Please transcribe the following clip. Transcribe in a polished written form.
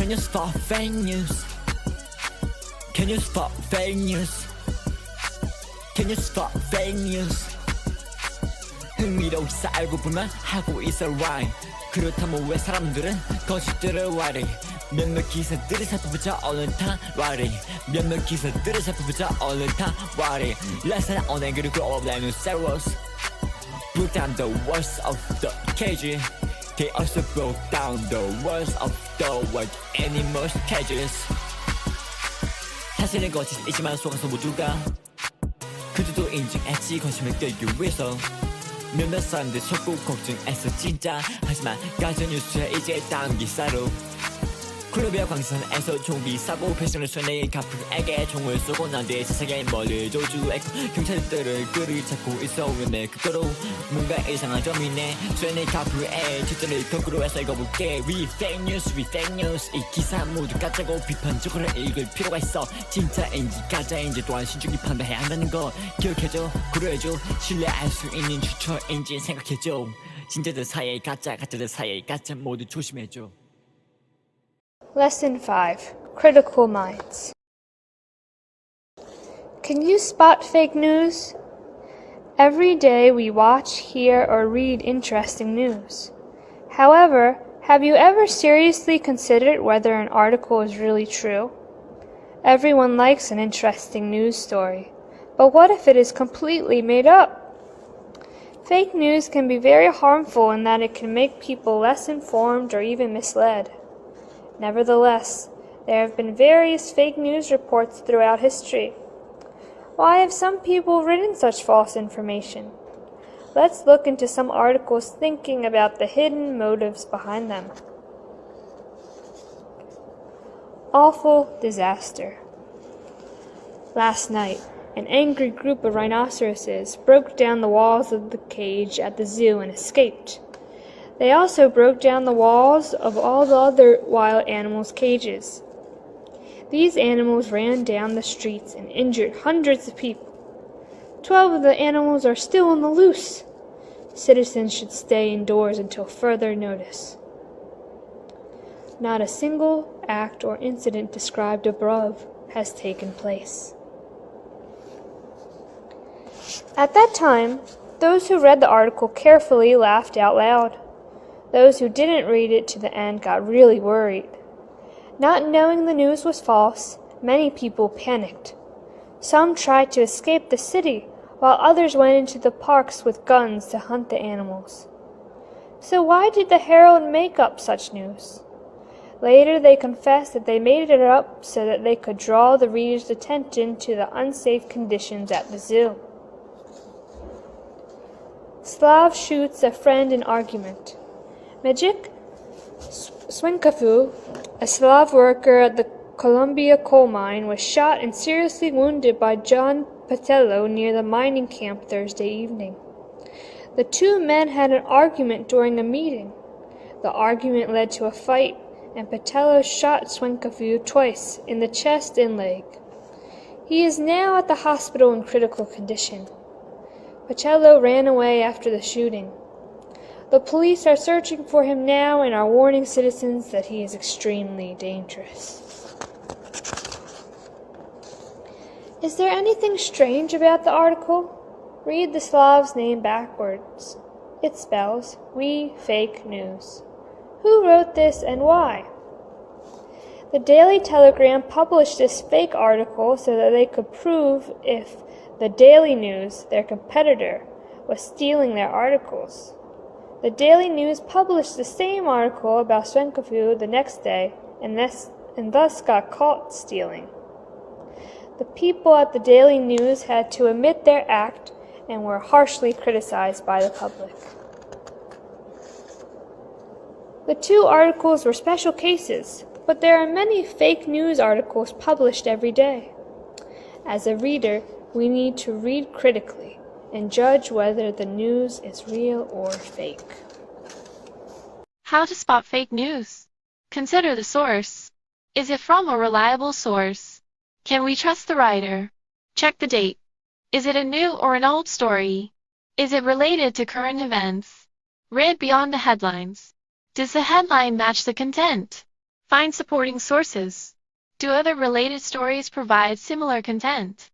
Can you spot fake news? Can you spot fake news? Can you spot fake news? 흥미로워서 알고 보면 하고 있어 right. 그렇다면 왜 사람들은 거짓들을 말해? 몇몇 기사들을 살펴보자 얼른 다 말해. 몇몇 기사들을 살펴보자 얼른 다 말해. LeeSunSunny 그리고 all serious. Broke down the walls of the cage. They also broke down the walls of the wild animals cages. 사실은 거짓이지만 속아서 모두가 그들도 인증했지 거짓말 깨기 위해서. 몇몇 사람들 속고 걱정했어 진짜. 하지만 가짜뉴스야 이제 다음 기사로. 콜롬비아 광산에서 총기 사고 패션을 쏘내 가프에게 총을 쏘고 난 뒤 세상에 멀리 조주했고 경찰들을 그를 찾고 있어. 왜 그거로 뭔가 이상한 점이 있네. 쏘내 가프의 주제를 거꾸로 해서 읽어볼게. We fake news 이 기사 모두 가짜고 비판적으로 읽을 필요가 있어. 진짜인지 가짜인지 또한 신중히 판단해야 한다는 거 기억해줘. 고려해줘. 신뢰할 수 있는 추천인지 생각해줘. 진짜들 사이에 가짜들 사이에 가짜 모두 조심해줘. Lesson 5. Critical Minds. Can you spot fake news? Every day we watch, hear, or read interesting news. However, have you ever seriously considered whether an article is really true? Everyone likes an interesting news story, but what if it is completely made up? Fake news can be very harmful in that it can make people less informed or even misled. Nevertheless, there have been various fake news reports throughout history. Why have some people written such false information? Let's look into some articles thinking about the hidden motives behind them. Awful disaster. Last night, an angry group of rhinoceroses broke down the walls of the cage at the zoo and escaped. They also broke down the walls of all the other wild animals' cages. These animals ran down the streets and injured hundreds of people. 12 of the animals are still on the loose. Citizens should stay indoors until further notice. Not a single act or incident described above has taken place. At that time, those who read the article carefully laughed out loud. Those who didn't read it to the end got really worried. Not knowing the news was false, many people panicked. Some tried to escape the city, while others went into the parks with guns to hunt the animals. So why did the Herald make up such news? Later they confessed that they made it up so that they could draw the reader's attention to the unsafe conditions at the zoo. Slav shoots a friend in argument. Magic Swinkafu, a Slav worker at the Columbia coal mine, was shot and seriously wounded by John Patello near the mining camp Thursday evening. The two men had an argument during a meeting. The argument led to a fight, and Patello shot Swinkafu twice in the chest and leg. He is now at the hospital in critical condition. Patello ran away after the shooting. The police are searching for him now and are warning citizens that he is extremely dangerous. Is there anything strange about the article? Read the Slav's name backwards. It spells, "We fake news." Who wrote this and why? The Daily Telegram published this fake article so that they could prove if the Daily News, their competitor, was stealing their articles. The Daily News published the same article about Swinkafu the next day and thus got caught stealing. The people at the Daily News had to admit their act and were harshly criticized by the public. The two articles were special cases, but there are many fake news articles published every day. As a reader, we need to read critically and judge whether the news is real or fake. How to spot fake news. Consider the source. Is it from a reliable source? Can we trust the writer? Check the date. Is it a new or an old story? Is it related to current events? Read beyond the headlines. Does the headline match the content? Find supporting sources. Do other related stories provide similar content?